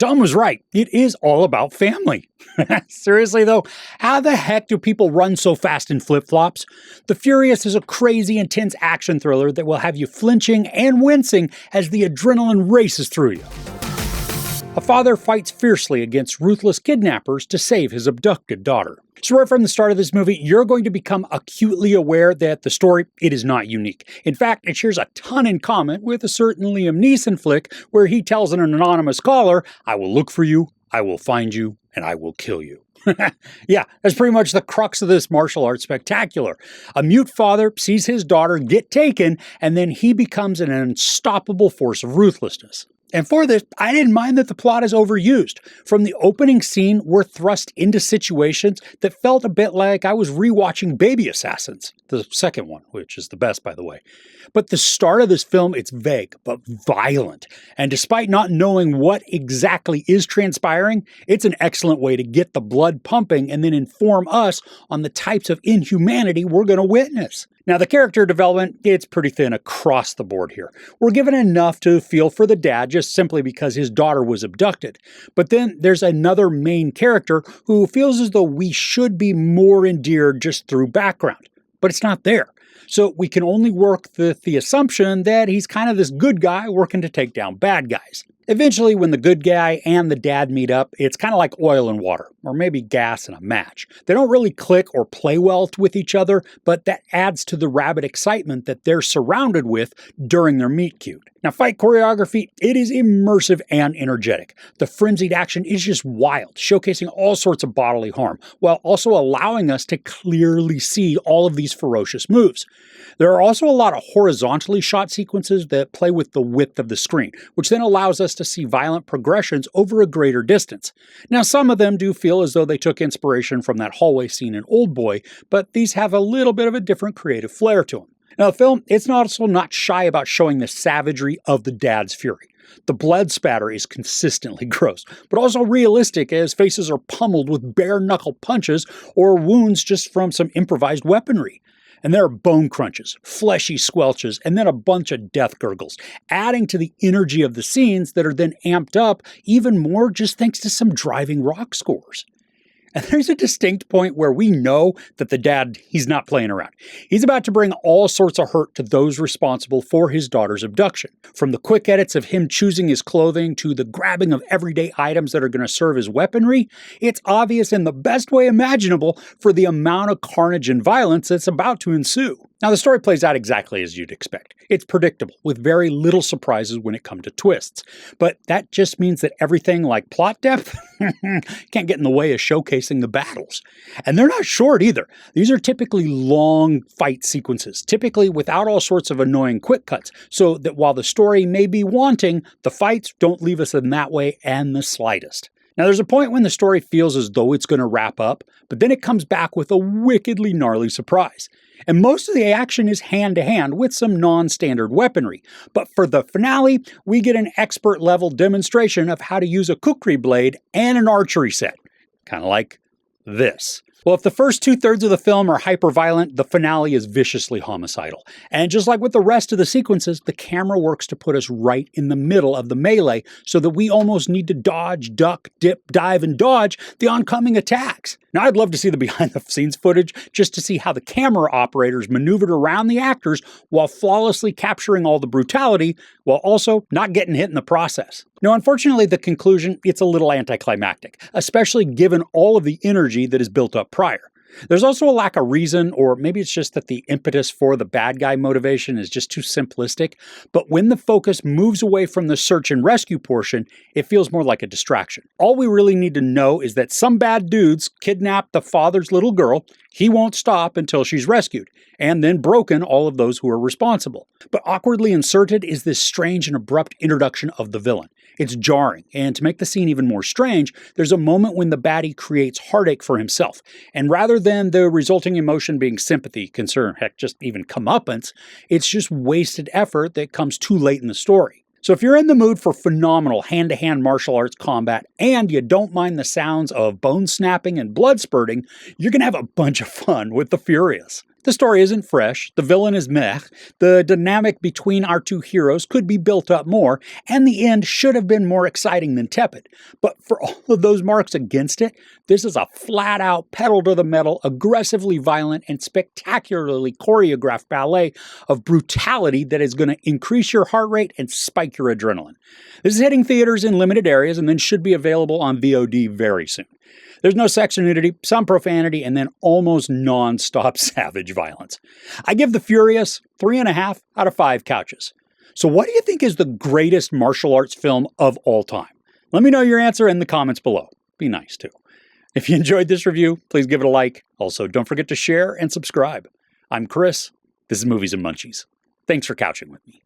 Tom was right. It is all about family. Seriously, though, how the heck do people run so fast in flip-flops? The Furious is a crazy, intense action thriller that will have you flinching and wincing as the adrenaline races through you. A father fights fiercely against ruthless kidnappers to save his abducted daughter. So right from the start of this movie, you're going to become acutely aware that the story, it is not unique. In fact, it shares a ton in common with a certain Liam Neeson flick where he tells an anonymous caller, "I will look for you, I will find you, and I will kill you." Yeah, that's pretty much the crux of this martial arts spectacular. A mute father sees his daughter get taken, and then he becomes an unstoppable force of ruthlessness. And for this, I didn't mind that the plot is overused. From the opening scene, we're thrust into situations that felt a bit like I was rewatching Baby Assassins, the second one, which is the best, by the way. But the start of this film, it's vague, but violent. And despite not knowing what exactly is transpiring, it's an excellent way to get the blood pumping and then inform us on the types of inhumanity we're going to witness. Now, the character development, it's pretty thin across the board here. We're given enough to feel for the dad just simply because his daughter was abducted. But then there's another main character who feels as though we should be more endeared just through background. But it's not there. So we can only work with the assumption that he's kind of this good guy working to take down bad guys. Eventually, when the good guy and the dad meet up, it's kind of like oil and water, or maybe gas and a match. They don't really click or play well with each other, but that adds to the rabid excitement that they're surrounded with during their meet cute. Now, fight choreography, it is immersive and energetic. The frenzied action is just wild, showcasing all sorts of bodily harm, while also allowing us to clearly see all of these ferocious moves. There are also a lot of horizontally shot sequences that play with the width of the screen, which then allows us to see violent progressions over a greater distance. Now, some of them do feel as though they took inspiration from that hallway scene in Oldboy, but these have a little bit of a different creative flair to them. Now, the film, it's also not shy about showing the savagery of the dad's fury. The blood spatter is consistently gross, but also realistic as faces are pummeled with bare-knuckle punches or wounds just from some improvised weaponry. And there are bone crunches, fleshy squelches, and then a bunch of death gurgles, adding to the energy of the scenes that are then amped up even more just thanks to some driving rock scores. And there's a distinct point where we know that the dad, he's not playing around. He's about to bring all sorts of hurt to those responsible for his daughter's abduction. From the quick edits of him choosing his clothing to the grabbing of everyday items that are going to serve as weaponry, it's obvious in the best way imaginable for the amount of carnage and violence that's about to ensue. Now, the story plays out exactly as you'd expect. It's predictable, with very little surprises when it comes to twists. But that just means that everything like plot depth can't get in the way of showcasing the battles. And they're not short either. These are typically long fight sequences, typically without all sorts of annoying quick cuts, so that while the story may be wanting, the fights don't leave us in that way and the slightest. Now, there's a point when the story feels as though it's going to wrap up, but then it comes back with a wickedly gnarly surprise. And most of the action is hand-to-hand with some non-standard weaponry. But for the finale, we get an expert-level demonstration of how to use a kukri blade and an archery set. Kind of like this. Well, if the first two-thirds of the film are hyper-violent, the finale is viciously homicidal. And just like with the rest of the sequences, the camera works to put us right in the middle of the melee so that we almost need to dodge, duck, dip, dive, and dodge the oncoming attacks. Now, I'd love to see the behind-the-scenes footage just to see how the camera operators maneuvered around the actors while flawlessly capturing all the brutality, while also not getting hit in the process. Now, unfortunately, the conclusion, it's a little anticlimactic, especially given all of the energy that is built up prior. There's also a lack of reason, or maybe it's just that the impetus for the bad guy motivation is just too simplistic, but when the focus moves away from the search and rescue portion, it feels more like a distraction. All we really need to know is that some bad dudes kidnapped the father's little girl, he won't stop until she's rescued, and then broken all of those who are responsible. But awkwardly inserted is this strange and abrupt introduction of the villain. It's jarring, and to make the scene even more strange, there's a moment when the baddie creates heartache for himself, and rather than the resulting emotion being sympathy, concern, heck, just even comeuppance, it's just wasted effort that comes too late in the story. So if you're in the mood for phenomenal hand-to-hand martial arts combat and you don't mind the sounds of bone snapping and blood spurting, you're going to have a bunch of fun with The Furious. The story isn't fresh, the villain is meh, the dynamic between our two heroes could be built up more, and the end should have been more exciting than tepid. But for all of those marks against it, this is a flat-out, pedal-to-the-metal, aggressively violent, and spectacularly choreographed ballet of brutality that is going to increase your heart rate and spike your adrenaline. This is hitting theaters in limited areas and then should be available on VOD very soon. There's no sex or nudity, some profanity, and then almost non-stop savage violence. I give The Furious 3.5 out of 5 couches. So what do you think is the greatest martial arts film of all time? Let me know your answer in the comments below. Be nice too. If you enjoyed this review, please give it a like. Also, don't forget to share and subscribe. I'm Chris. This is Movies and Munchies. Thanks for couching with me.